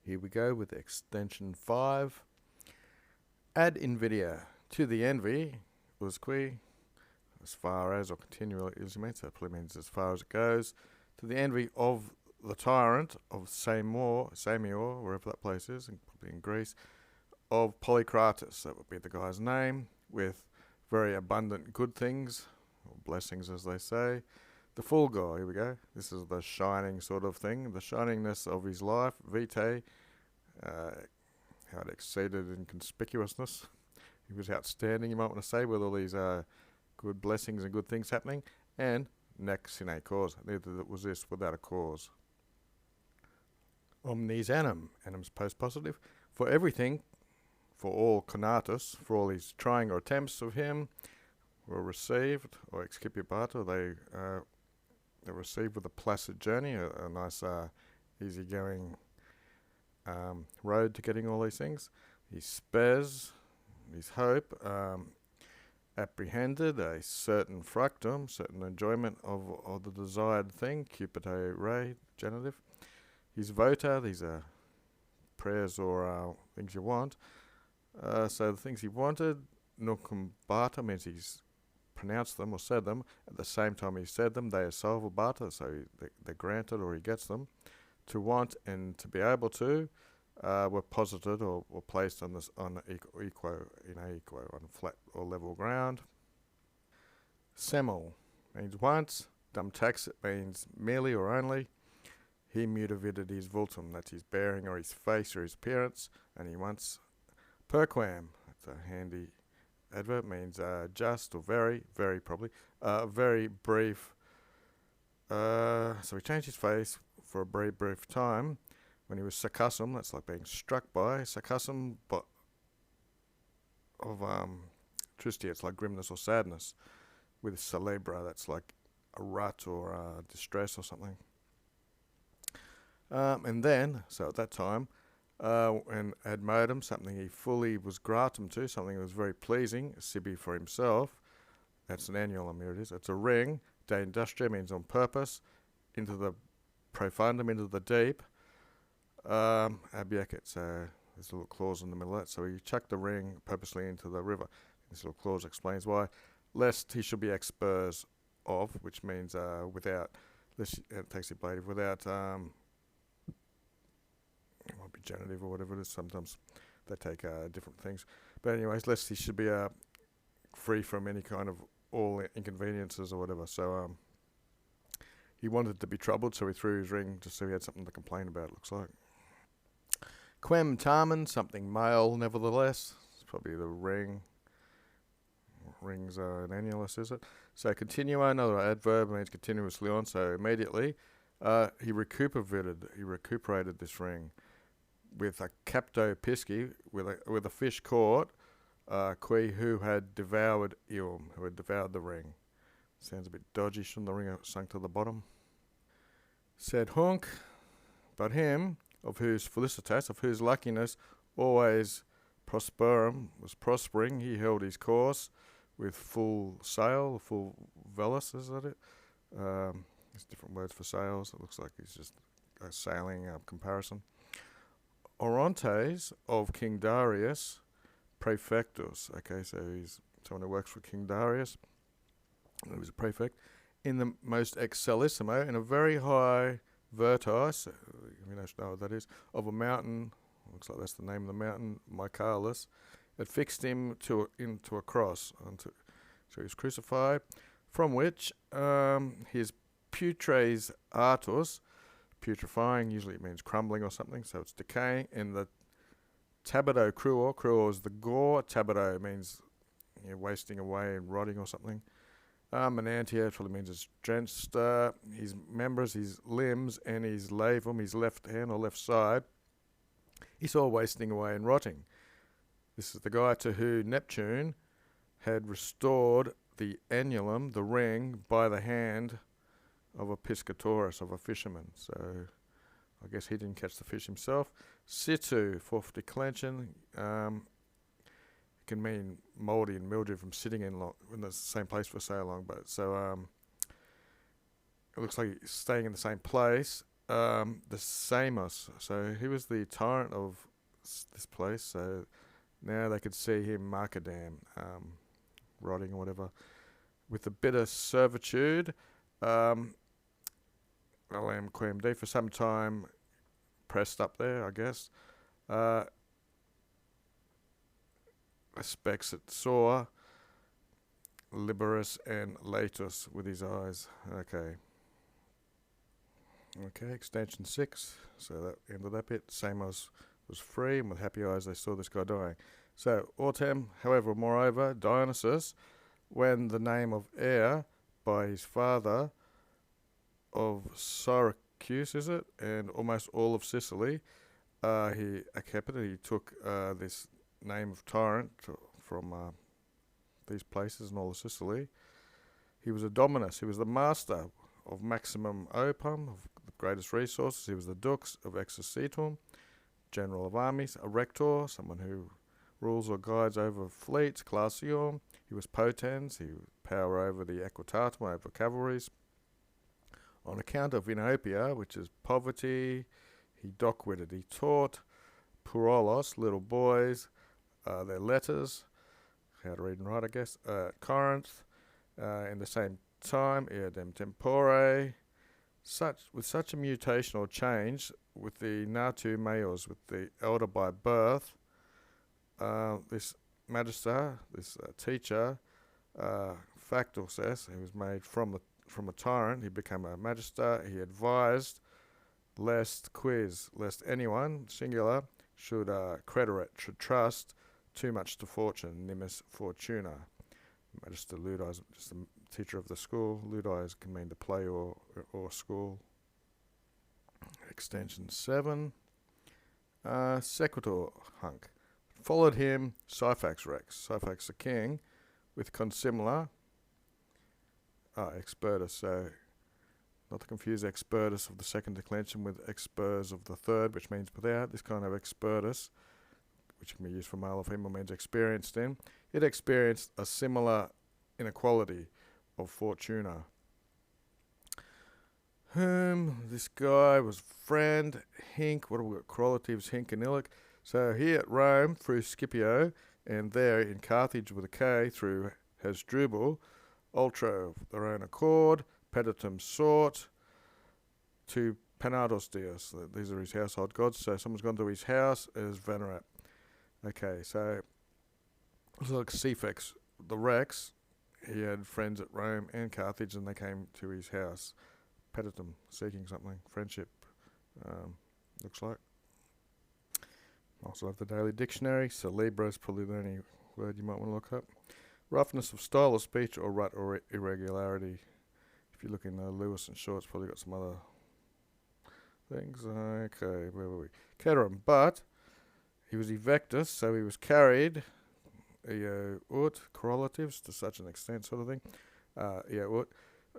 Here we go with extension 5. Ad invidia to the envy usque, as far as or continually means, that probably means as far as it goes, to the envy of the tyrant of Samior, wherever that place is, probably in Greece, of Polycrates, that would be the guy's name, with very abundant good things, or blessings as they say. The full guy, here we go. This is the shining sort of thing, the shiningness of his life, vitae, how it exceeded in conspicuousness. He was outstanding, you might want to say, with all these good blessings and good things happening, and nec sine cause, neither was this without a cause. Omnis anum, anim's post-positive, for everything, for all conatus, for all his trying or attempts of him, were received, or excipibato, they received with a placid journey, a nice easygoing road to getting all these things. His spes, his hope, apprehended a certain fructum, certain enjoyment of the desired thing, cupite re, genitive. His vota, these are prayers or things you want. So the things he wanted, nucumbata means he's pronounced them or said them. At the same time he said them, they are salvabata, so they're granted or he gets them. To want and to be able to were posited or placed on flat or level ground. Semel means once. Dum taxit means merely or only. He mutavided his vultum, that's his bearing or his face or his appearance, and he once. Perquam, that's a handy adverb, means just or very, very probably, very brief. So he changed his face for a very brief time when he was sarcasm, that's like being struck by, sarcasm, but of tristia, it's like grimness or sadness, with celebra, that's like a rut or distress or something. And then, so at that time, and ad modum, something he fully was gratum to, something that was very pleasing, sibi for himself, that's an annulum, here it is, it's a ring, de industria means on purpose, into the profundum, into the deep, abiecit, so there's a little clause in the middle of that, so he chucked the ring purposely into the river. This little clause explains why, lest he should be expers of, which means without, it takes the ablative, without, it might be genitive or whatever it is. Sometimes they take different things. But anyways, lest he should be free from any kind of all inconveniences or whatever. So he wanted to be troubled, so he threw his ring just so he had something to complain about, it looks like. Quem tamen, something male, nevertheless. It's probably the ring. Rings are an annulus, is it? So continua, another adverb, means continuously on, so immediately. He recuperated this ring with a capto pisci, with a fish caught, qui who had devoured eum, who had devoured the ring. Sounds a bit dodgy, shouldn't the ring have sunk to the bottom? Said Hunk, but him, of whose felicitas, of whose luckiness always prosperum, was prospering, he held his course with full sail, full velis, is that it? There's different words for sails, it looks like he's just a sailing comparison. Orontes of King Darius, prefectus, okay, so he's someone who works for King Darius, he was a prefect, in the most excellissimo, in a very high vertice, you know what that is, of a mountain, looks like that's the name of the mountain, Michaelis, that fixed him into a cross, so he was crucified, from which his putres artus, putrefying, usually it means crumbling or something, so it's decaying, in the tabido cruor is the gore, tabido means wasting away and rotting or something. Menantia probably means it's drenched, his members, his limbs, and his labrum, his left hand or left side, he's all wasting away and rotting. This is the guy to who Neptune had restored the annulum, the ring, by the hand of a piscatorus, of a fisherman. So I guess he didn't catch the fish himself. Situ, fourth declension, can mean mouldy and mildew from sitting in the same place for so long. But so it looks like he's staying in the same place. the Samos. So he was the tyrant of this place. So now they could see him Markadam, rotting or whatever, with the bitter servitude. LM QMD for some time pressed up there, I guess. Aspects it saw Liberus and Latus with his eyes. Okay, extension 6. So that ended that bit. Samos was free, and with happy eyes they saw this guy dying. So Autem, however, moreover, Dionysus, when the name of heir by his father of Syracuse, is it, and almost all of Sicily, he accepted. He took this name of tyrant from these places and all of Sicily. He was a dominus. He was the master of maximum opum, of the greatest resources. He was the dux of exercitum, general of armies, a rector, someone who rules or guides over fleets, classium. He was potens. He had power over the equitatum, over cavalries. On account of inopia, which is poverty, he dockwitted. He taught purolos, little boys, their letters, how to read and write, I guess, Corinth. In the same time, eadem tempore, with such a mutation or change with the natu maiors, with the elder by birth, this magister, this teacher, factor says, he was made from a tyrant. He became a magister. He advised lest anyone, singular, should should trust too much to fortune, nimis fortuna. Magister Ludi is just the teacher of the school. Ludi can mean the play or school. Extension 7. Sequitur Hunk. Followed him Syphax Rex. Syphax the king, with consimilar expertus. So, not to confuse expertus of the second declension with expers of the third, which means without. This kind of expertus, which can be used for male or female, means experienced in. It experienced a similar inequality of fortuna. Whom this guy was friend, Hink, what have we got? Correlatives, Hink and Illic. So here at Rome, through Scipio, and there in Carthage with a K, through Hasdrubal, ultra of their own accord, peditum sought to Panados Dios. These are his household gods. So someone's gone to his house as venerat. Okay, so it's like Cephas, the Rex. He had friends at Rome and Carthage, and they came to his house. Peditum, seeking something, friendship, looks like. Also have the Daily Dictionary. Celebra is probably the only word you might want to look up. Roughness of style or speech, or rut or irregularity. If you look in Lewis and Shaw, it's probably got some other things. Okay, where were we? Keterum, but he was evectus, so he was carried. Ut correlatives to such an extent, sort of thing. Ut.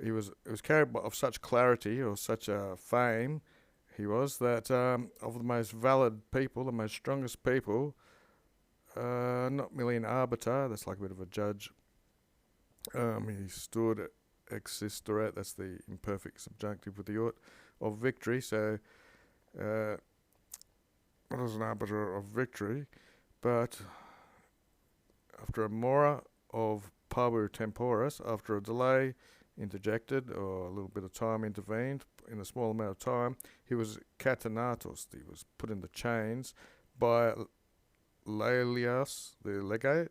He was carried of such clarity or such fame. He was that of the most valid people, the most strongest people, not merely an arbiter, that's like a bit of a judge. He stood existeret, that's the imperfect subjunctive with the ut, of victory. So, what is an arbiter of victory? But after a mora of parvu temporis, after a delay interjected, or a little bit of time intervened, in a small amount of time, he was catenatus, he was put into chains by Laelius, the legate,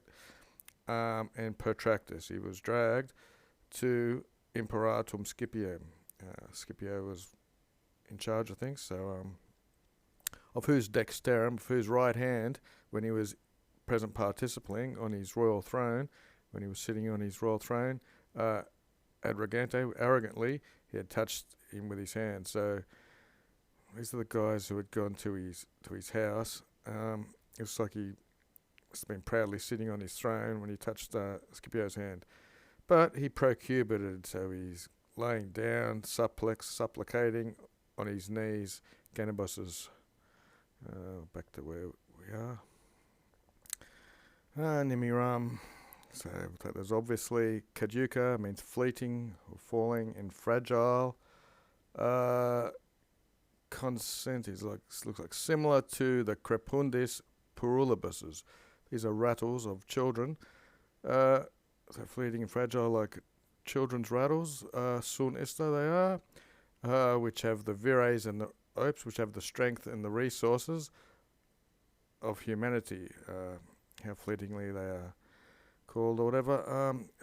and Protractus. He was dragged to Imperatum Scipio. Scipio was in charge of things, so of whose dexterum, of whose right hand, when he was present participating on his royal throne, when he was sitting on his royal throne, Adragante, arrogantly, he had touched him with his hand. So these are the guys who had gone to his house. It was like he must have been proudly sitting on his throne when he touched Scipio's hand. But he procubited, so he's laying down, supplicating on his knees. Ganibus's, back to where we are. Nimiram. So there's obviously caduca, means fleeting or falling, and fragile. consentis, looks like similar to the Crepundis purulibus's. These are rattles of children. So fleeting and fragile like children's rattles. Sun ista they are, which have the vires and the opes, which have the strength and the resources of humanity. How fleetingly they are called or whatever.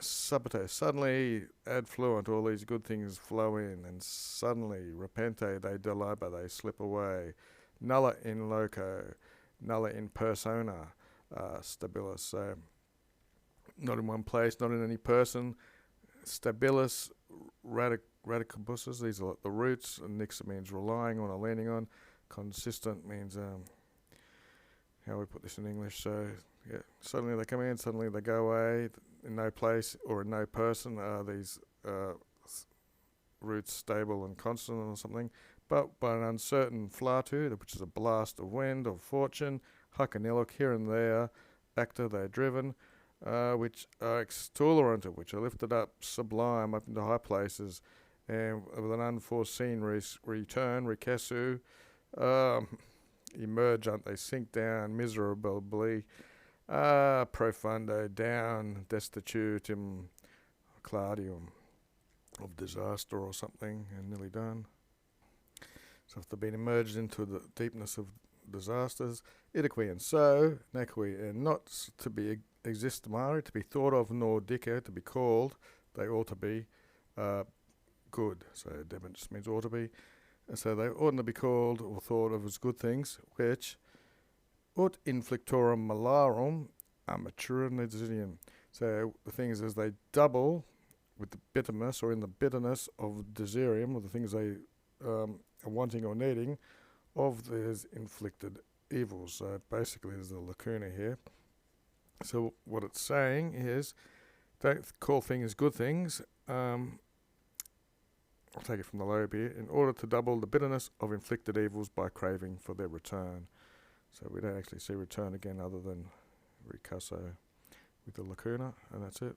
Subite, suddenly ad fluent, all these good things flow in, and suddenly repente they deliber, they slip away. Nulla in loco, nulla in persona, stabilis. So not in one place, not in any person. Stabilis radicabussus, these are like the roots, and nixa means relying on or leaning on. Consistent means how we put this in English. So yeah, suddenly they come in, suddenly they go away. In no place or in no person are these roots stable and constant or something. But by an uncertain flatu, which is a blast of wind of fortune, hakanilok here and there, actor they're driven, which are extolerant, which are lifted up sublime up into high places, and with an unforeseen return, rekesu, emergent, they sink down miserably, profundo, down, destitutum, claudium, of disaster or something, and nearly done. So if they've been emerged into the deepness of disasters, idiqui and so, nequi and not to be existimari, to be thought of, nor dico, to be called, they ought to be good. So debent just means ought to be. And so they oughtn't to be called or thought of as good things, which ut inflictorum malarum amatura nidisium. So the thing is they double with the bitterness, or in the bitterness of desirium, or the things they are wanting or needing, of these inflicted evils. So basically there's a lacuna here. So what it's saying is, don't call things good things. I'll take it from the lobe here. In order to double the bitterness of inflicted evils by craving for their return. So we don't actually see return again other than ricasso with the lacuna, and that's it.